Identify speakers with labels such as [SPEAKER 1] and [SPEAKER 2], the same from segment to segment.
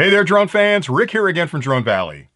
[SPEAKER 1] Hey there, drone fans. Rick here again from Drone Valley.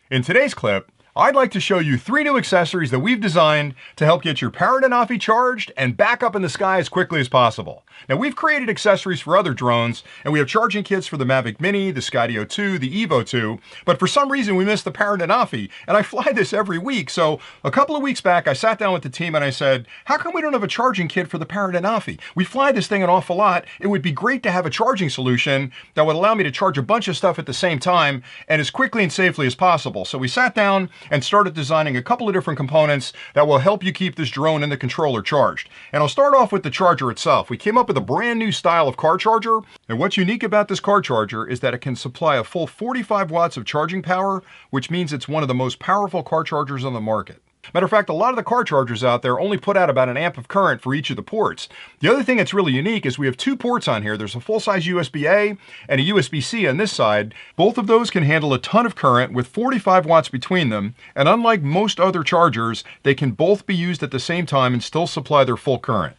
[SPEAKER 1] In today's clip, I'd like to show you 3 new accessories that we've designed to help get your Parrot Anafi charged and back up in the sky as quickly as possible. Now, we've created accessories for other drones, and we have charging kits for the Mavic Mini, the Skydio 2, the Evo 2, but for some reason we missed the Parrot Anafi, and I fly this every week. So a couple of weeks back, I sat down with the team and I said, how come we don't have a charging kit for the Parrot Anafi? We fly this thing an awful lot. It would be great to have a charging solution that would allow me to charge a bunch of stuff at the same time and as quickly and safely as possible. So we sat down and started designing a couple of different components that will help you keep this drone and the controller charged. And I'll start off with the charger itself. We came up with a brand new style of car charger, and what's unique about this car charger is that it can supply a full 45 watts of charging power, which means it's one of the most powerful car chargers on the market. Matter of fact, a lot of the car chargers out there only put out about 1 amp of current for each of the ports. The other thing that's really unique is we have 2 ports on here. There's a full-size USB-A and a USB-C on this side. Both of those can handle a ton of current with 45 watts between them, and unlike most other chargers, they can both be used at the same time and still supply their full current.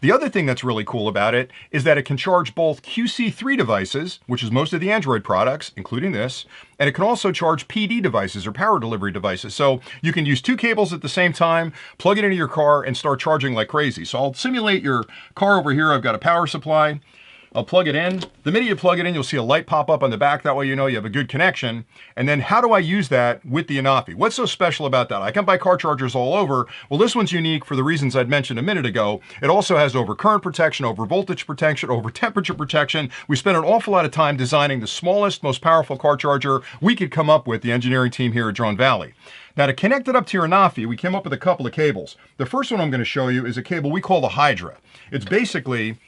[SPEAKER 1] The other thing that's really cool about it is that it can charge both QC3 devices, which is most of the Android products, including this, and it can also charge PD devices or power delivery devices. So you can use 2 cables at the same time, plug it into your car, and start charging like crazy. So I'll simulate your car over here. I've got a power supply. I'll plug it in. The minute you plug it in, you'll see a light pop up on the back. That way you know you have a good connection. And then how do I use that with the Anafi? What's so special about that? I can buy car chargers all over. Well, this one's unique for the reasons I'd mentioned a minute ago. It also has over current protection, over voltage protection, over temperature protection. We spent an awful lot of time designing the smallest, most powerful car charger we could come up with, the engineering team here at Drone Valley. Now, to connect it up to your Anafi, we came up with a couple of cables. The first one I'm going to show you is a cable we call the Hydra. It's basically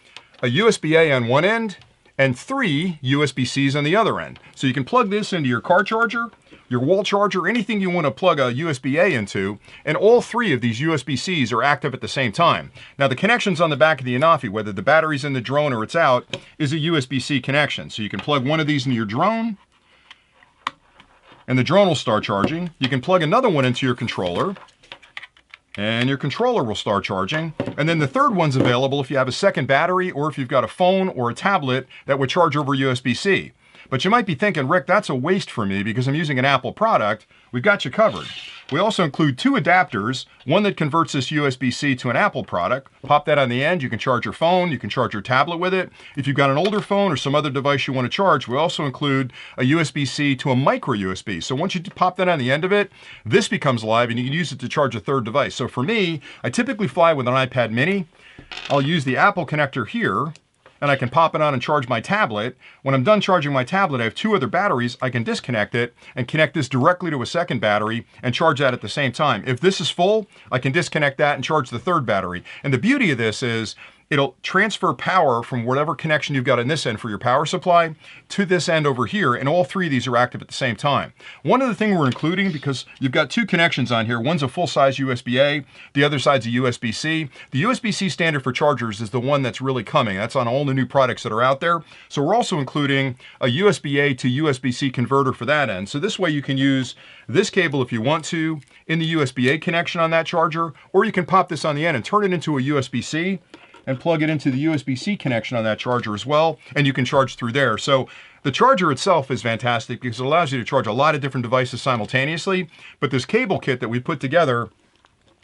[SPEAKER 1] a USB-A on one end and 3 USB-Cs on the other end. So you can plug this into your car charger, your wall charger, anything you want to plug a USB-A into, and all 3 of these USB-Cs are active at the same time. Now, the connections on the back of the Anafi, whether the battery's in the drone or it's out, is a USB-C connection. So you can plug one of these into your drone, and the drone will start charging. You can plug another one into your controller, and your controller will start charging. And then the third one's available if you have a second battery or if you've got a phone or a tablet that would charge over USB-C. But you might be thinking, Rick, that's a waste for me because I'm using an Apple product. We've got you covered. We also include 2 adapters, one that converts this USB-C to an Apple product. Pop that on the end, you can charge your phone, you can charge your tablet with it. If you've got an older phone or some other device you want to charge, we also include a USB-C to a micro USB. So once you pop that on the end of it, this becomes live and you can use it to charge a third device. So for me, I typically fly with an iPad mini. I'll use the Apple connector here, and I can pop it on and charge my tablet. When I'm done charging my tablet, I have 2 other batteries. I can disconnect it and connect this directly to a second battery and charge that at the same time. If this is full, I can disconnect that and charge the third battery. And the beauty of this is it'll transfer power from whatever connection you've got on this end for your power supply to this end over here, and all 3 of these are active at the same time. One other thing we're including, because you've got 2 connections on here, one's a full-size USB-A, the other side's a USB-C. The USB-C standard for chargers is the one that's really coming. That's on all the new products that are out there. So we're also including a USB-A to USB-C converter for that end. So this way you can use this cable if you want to in the USB-A connection on that charger, or you can pop this on the end and turn it into a USB-C and plug it into the USB-C connection on that charger as well, and you can charge through there. So the charger itself is fantastic because it allows you to charge a lot of different devices simultaneously, but this cable kit that we put together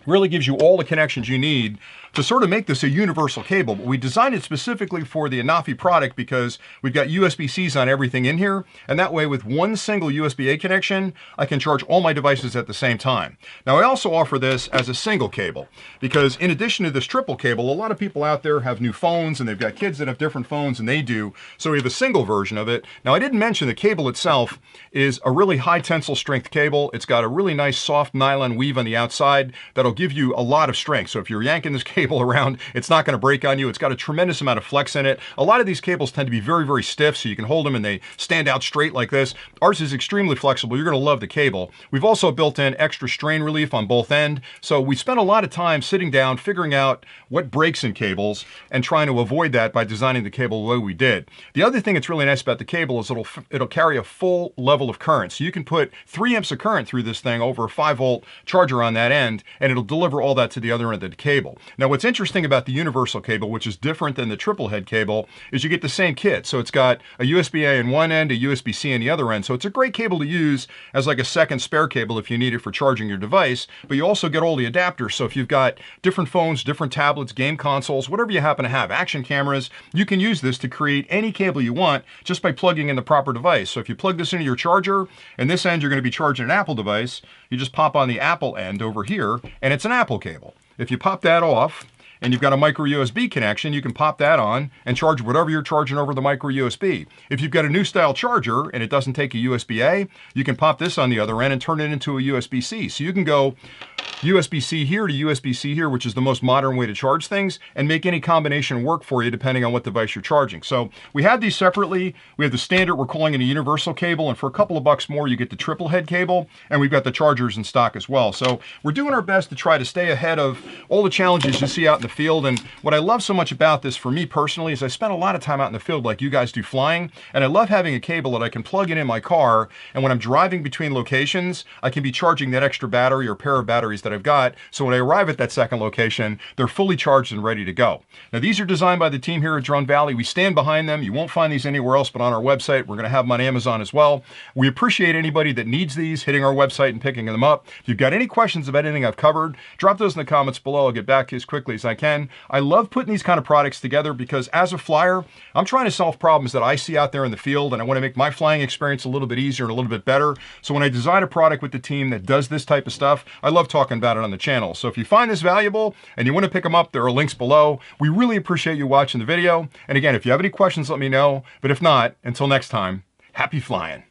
[SPEAKER 1] really gives you all the connections you need to sort of make this a universal cable. But we designed it specifically for the Anafi product because we've got USB-Cs on everything in here, and that way with one single USB-A connection, I can charge all my devices at the same time. Now, I also offer this as a single cable because in addition to this triple cable, a lot of people out there have new phones and they've got kids that have different phones than they do, so we have a single version of it. Now, I didn't mention the cable itself is a really high tensile strength cable. It's got a really nice soft nylon weave on the outside that'll give you a lot of strength. So if you're yanking this cable around, it's not going to break on you. It's got a tremendous amount of flex in it. A lot of these cables tend to be very, very stiff, so you can hold them and they stand out straight like this. Ours is extremely flexible. You're going to love the cable. We've also built in extra strain relief on both ends. So we spent a lot of time sitting down, figuring out what breaks in cables and trying to avoid that by designing the cable the way we did. The other thing that's really nice about the cable is it'll carry a full level of current. So you can put 3 amps of current through this thing over a 5-volt charger on that end, and it'll it'll deliver all that to the other end of the cable. Now, what's interesting about the universal cable, which is different than the triple head cable, is you get the same kit. So it's got a USB-A in one end, a USB-C in the other end. So it's a great cable to use as like a second spare cable if you need it for charging your device, but you also get all the adapters. So if you've got different phones, different tablets, game consoles, whatever you happen to have, action cameras, you can use this to create any cable you want just by plugging in the proper device. So if you plug this into your charger, and this end you're going to be charging an Apple device, you just pop on the Apple end over here, and it's an Apple cable. If you pop that off, and you've got a micro USB connection, you can pop that on and charge whatever you're charging over the micro USB. If you've got a new style charger and it doesn't take a USB-A, you can pop this on the other end and turn it into a USB-C. So you can go USB-C here to USB-C here, which is the most modern way to charge things, and make any combination work for you depending on what device you're charging. So we have these separately. We have the standard, we're calling it a universal cable, and for a couple of bucks more, you get the triple head cable, and we've got the chargers in stock as well. So we're doing our best to try to stay ahead of all the challenges you see out in the field. And what I love so much about this for me personally is I spend a lot of time out in the field like you guys do flying, and I love having a cable that I can plug in my car, and when I'm driving between locations, I can be charging that extra battery or pair of batteries that I've got, so when I arrive at that second location, they're fully charged and ready to go. Now, these are designed by the team here at Drone Valley. We stand behind them. You won't find these anywhere else but on our website. We're going to have them on Amazon as well. We appreciate anybody that needs these hitting our website and picking them up. If you've got any questions about anything I've covered, drop those in the comments below. I'll get back to you as quickly as I can. I love putting these kind of products together because as a flyer, I'm trying to solve problems that I see out there in the field, and I want to make my flying experience a little bit easier and a little bit better. So when I design a product with the team that does this type of stuff, I love talking about it on the channel. So if you find this valuable and you want to pick them up, there are links below. We really appreciate you watching the video. And again, if you have any questions, let me know. But if not, until next time, happy flying.